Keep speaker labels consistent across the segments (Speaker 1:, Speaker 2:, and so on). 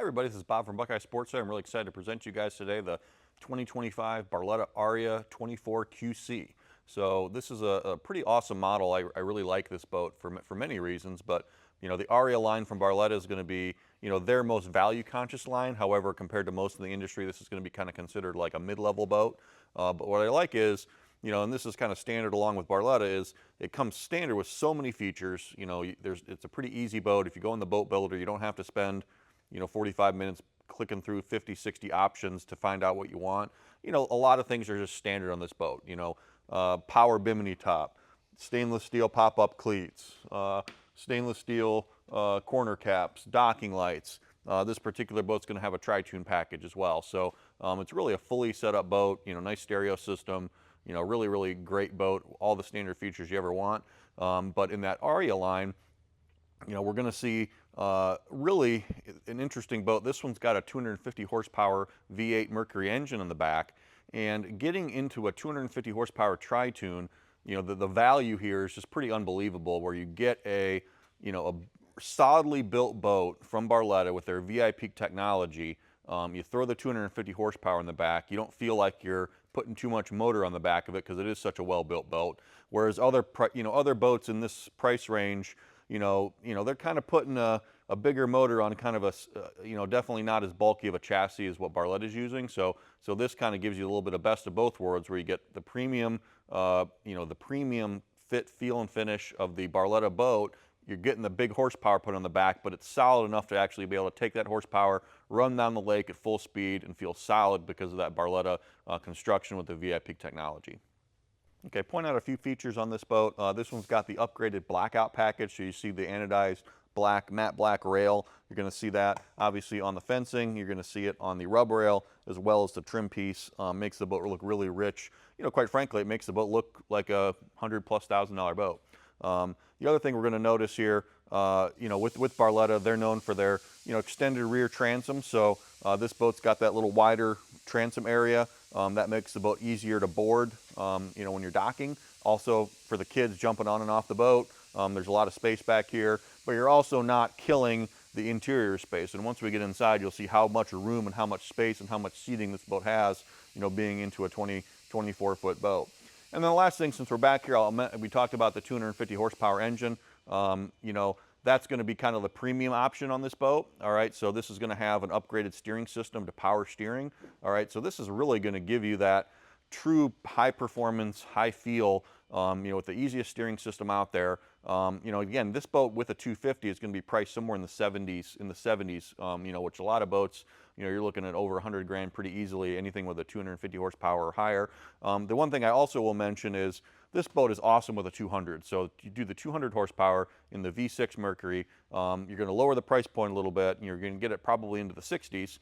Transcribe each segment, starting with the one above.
Speaker 1: everybody, this is Bob from Buckeye Sports Center. I'm really excited to present you guys today the 2025 Barletta Aria 24 QC. So this is a pretty awesome model. I really like this boat for many reasons, but you know, the Aria line from Barletta is going to be, you know, their most value conscious line. However, compared to most of the industry, this is going to be kind of considered like a mid-level boat. But what I like is, you know, and this is kind of standard along with Barletta, is it comes standard with so many features. You know, it's a pretty easy boat. If you go in the boat builder, you don't have to spend, you know, 45 minutes clicking through 50, 60 options to find out what you want. You know, a lot of things are just standard on this boat. You know, power bimini top, stainless steel pop-up cleats, stainless steel corner caps, docking lights. This particular boat's going to have a tri-tune package as well. So it's really a fully set up boat, you know, nice stereo system, you know, really great boat, all the standard features you ever want. But in that Aria line, you know, we're going to see really an interesting boat. This one's got a 250 horsepower V8 Mercury engine in the back, and getting into a 250 horsepower tri-tune, you know, the value here is just pretty unbelievable, where you get a, you know, a solidly built boat from Barletta with their VIP technology. You throw the 250 horsepower in the back, you don't feel like you're putting too much motor on the back of it because it is such a well-built boat. Whereas other boats in this price range, you know, they're kind of putting a bigger motor on kind of a, you know, definitely not as bulky of a chassis as what Barletta is using. So this kind of gives you a little bit of best of both worlds, where you get the premium, you know, the premium fit, feel, and finish of the Barletta boat. You're getting the big horsepower put on the back, but it's solid enough to actually be able to take that horsepower, run down the lake at full speed, and feel solid because of that Barletta construction with the VIP technology. Okay, point out a few features on this boat. This one's got the upgraded blackout package, so you see the anodized black, matte black rail. You're going to see that obviously on the fencing. You're going to see it on the rub rail, as well as the trim piece. Makes the boat look really rich. You know, quite frankly, it makes the boat look like a $100,000+ boat. The other thing we're going to notice here, you know, with Barletta, they're known for their, you know, extended rear transom. So this boat's got that little wider transom area. That makes the boat easier to board, you know, when you're docking. Also, for the kids jumping on and off the boat, there's a lot of space back here, but you're also not killing the interior space. And once we get inside, you'll see how much room and how much space and how much seating this boat has, you know, being into a 24-foot boat. And then the last thing, since we're back here, we talked about the 250 horsepower engine. You know, that's going to be kind of the premium option on this boat. All right, so this is going to have an upgraded steering system to power steering. All right, so this is really going to give you that true high performance, high feel, you know, with the easiest steering system out there. You know, again, this boat with a 250 is going to be priced somewhere in the 70s, you know, which a lot of boats, you know, you're looking at over 100 grand pretty easily, anything with a 250 horsepower or higher. The one thing I also will mention is this boat is awesome with a 200. So you do the 200 horsepower in the V6 Mercury, you're going to lower the price point a little bit, and you're going to get it probably into the 60s.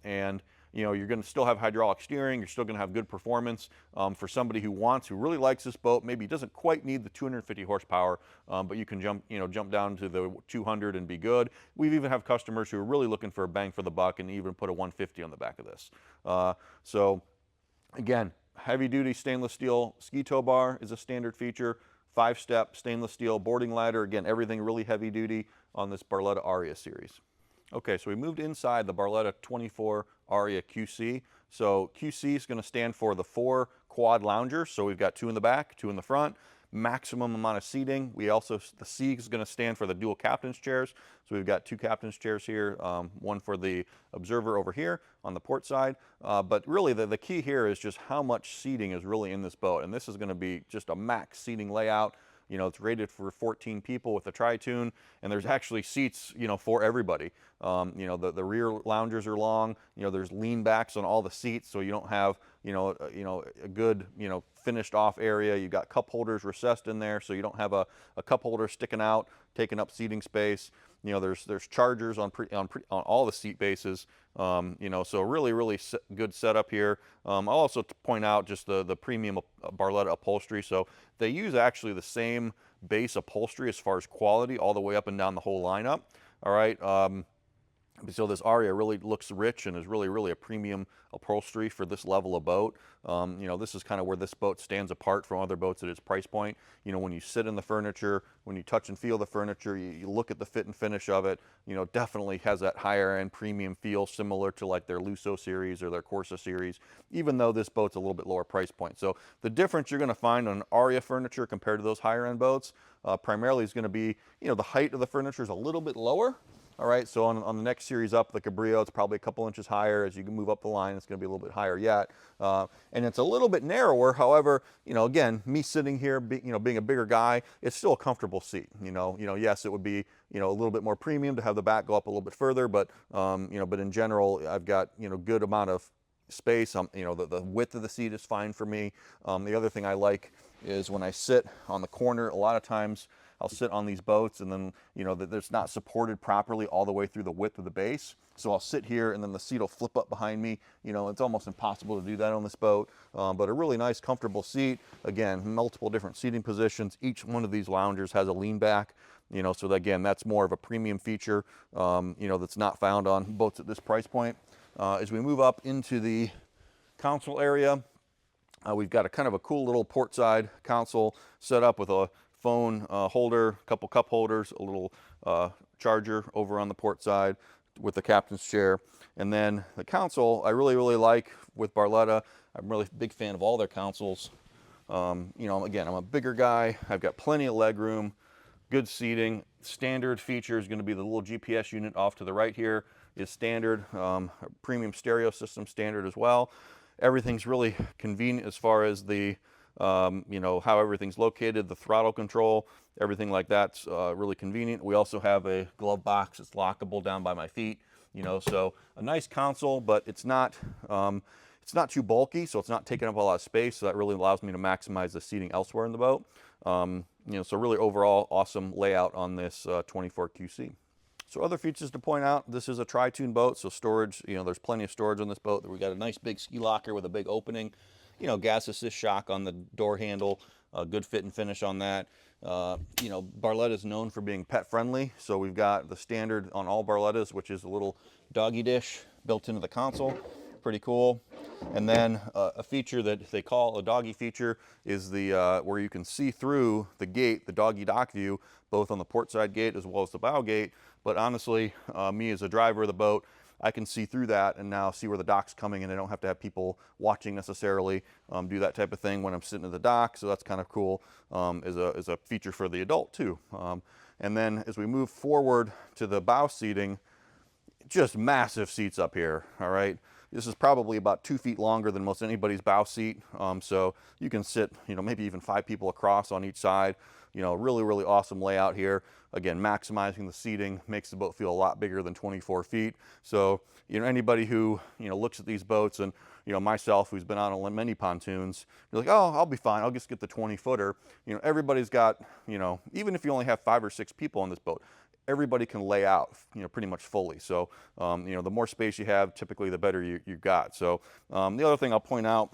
Speaker 1: And you know, you're going to still have hydraulic steering. You're still going to have good performance for somebody who really likes this boat. Maybe doesn't quite need the 250 horsepower, but you can jump down to the 200 and be good. We even have customers who are really looking for a bang for the buck and even put a 150 on the back of this. So again, heavy duty stainless steel ski tow bar is a standard feature. 5-step stainless steel boarding ladder. Again, everything really heavy duty on this Barletta Aria series. Okay, so we moved inside the Barletta 24 Aria QC. So QC is going to stand for the 4 quad loungers. So we've got 2 in the back, 2 in the front, maximum amount of seating. The C is going to stand for the dual captain's chairs. So we've got 2 captain's chairs here, one for the observer over here on the port side. But really the key here is just how much seating is really in this boat. And this is going to be just a max seating layout. You know, it's rated for 14 people with a tri-tune, and there's actually seats, you know, for everybody. You know, the rear loungers are long. You know, there's lean backs on all the seats, so you don't have, you know, a good, you know, finished off area. You've got cup holders recessed in there, so you don't have a cup holder sticking out, taking up seating space. You know, there's chargers on all the seat bases. You know, so really good setup here. I'll also point out just the premium Barletta upholstery. So they use actually the same base upholstery as far as quality all the way up and down the whole lineup. All right. So this Aria really looks rich and is really a premium upholstery for this level of boat. You know, this is kind of where this boat stands apart from other boats at its price point. You know, when you sit in the furniture, when you touch and feel the furniture, you look at the fit and finish of it, you know, definitely has that higher end premium feel, similar to like their Lusso series or their Corsa series, even though this boat's a little bit lower price point. So the difference you're going to find on Aria furniture compared to those higher end boats primarily is going to be, you know, the height of the furniture is a little bit lower. All right, so on the next series up, the Cabrillo, it's probably a couple inches higher. As you can move up the line, it's going to be a little bit higher yet. And it's a little bit narrower. However, you know, again, me sitting here, being a bigger guy, it's still a comfortable seat. You know, yes, it would be, you know, a little bit more premium to have the back go up a little bit further, but you know, but in general, I've got, you know, good amount of space. You know, the width of the seat is fine for me. The other thing I like is when I sit on the corner, a lot of times I'll sit on these boats and then, you know, that it's not supported properly all the way through the width of the base. So I'll sit here and then the seat will flip up behind me. You know, it's almost impossible to do that on this boat, but a really nice, comfortable seat. Again, multiple different seating positions. Each one of these loungers has a lean back, you know, so that, again, that's more of a premium feature, you know, that's not found on boats at this price point. As we move up into the console area, we've got a kind of a cool little portside console set up with a phone holder, a couple cup holders, a little charger over on the port side with the captain's chair. And then the console, I really like with Barletta. I'm really a big fan of all their consoles. You know, again, I'm a bigger guy. I've got plenty of leg room, good seating. Standard feature is going to be the little GPS unit off to the right here is standard. Premium stereo system standard as well. Everything's really convenient as far as the you know, how everything's located, the throttle control, everything like that's really convenient. We also have a glove box that's lockable down by my feet, you know, so a nice console, but it's not too bulky, so it's not taking up a lot of space, so that really allows me to maximize the seating elsewhere in the boat. You know, so really overall awesome layout on this 24 QC. So other features to point out, this is a tri-tune boat, so storage, you know, there's plenty of storage on this boat. We got a nice big ski locker with a big opening, you know, gas assist shock on the door handle, good fit and finish on that. You know, Barletta is known for being pet friendly, so we've got the standard on all Barlettas, which is a little doggy dish built into the console. Pretty cool. And then a feature that they call a doggy feature is the where you can see through the gate, the doggy dock view, both on the port side gate as well as the bow gate. But honestly, me as a driver of the boat, I can see through that and now see where the dock's coming, and I don't have to have people watching necessarily do that type of thing when I'm sitting at the dock. So that's kind of cool as a feature for the adult too. And then as we move forward to the bow seating, just massive seats up here, all right? This is probably about 2 feet longer than most anybody's bow seat. So you can sit, you know, maybe even 5 people across on each side. You know, really awesome layout here. Again, maximizing the seating makes the boat feel a lot bigger than 24 feet. So, you know, anybody who, you know, looks at these boats, and, you know, myself who's been on many pontoons, you're like, oh, I'll be fine. I'll just get the 20-footer. You know, everybody's got, you know, even if you only have 5 or 6 people on this boat, everybody can lay out, you know, pretty much fully. So, you know, the more space you have, typically the better you got. So the other thing I'll point out,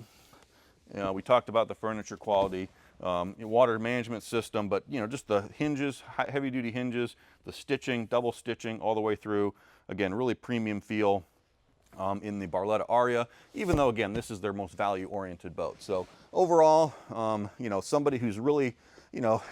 Speaker 1: you know, we talked about the furniture quality, water management system, but, you know, just the hinges, heavy duty hinges, the stitching, double stitching all the way through. Again, really premium feel in the Barletta Aria, even though, again, this is their most value oriented boat. So overall, you know, somebody who's really, you know,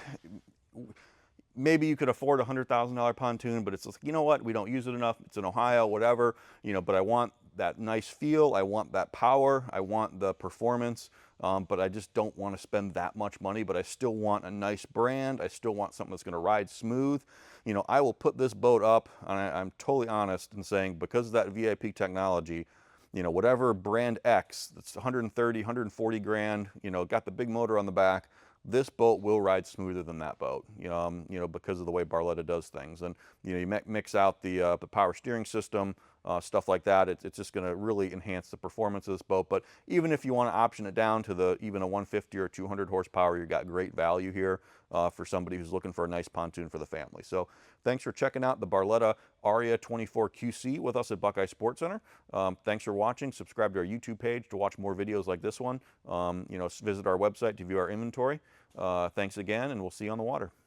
Speaker 1: maybe you could afford a $100,000 pontoon, but it's like, you know what, we don't use it enough. It's in Ohio, whatever, you know, but I want that nice feel. I want that power. I want the performance, but I just don't want to spend that much money, but I still want a nice brand. I still want something that's going to ride smooth. You know, I will put this boat up, and I'm totally honest in saying, because of that VIP technology, you know, whatever brand X, that's 130, 140 grand, you know, got the big motor on the back, this boat will ride smoother than that boat, you know, because of the way Barletta does things. And, you know, you mix out the power steering system, stuff like that, it's just going to really enhance the performance of this boat. But even if you want to option it down to even a 150 or 200 horsepower, you got great value here for somebody who's looking for a nice pontoon for the family. So thanks for checking out the Barletta Aria 24 QC with us at Buckeye Sports Center. Thanks for watching. Subscribe to our YouTube page to watch more videos like this one. You know, visit our website to view our inventory. Thanks again, and we'll see you on the water.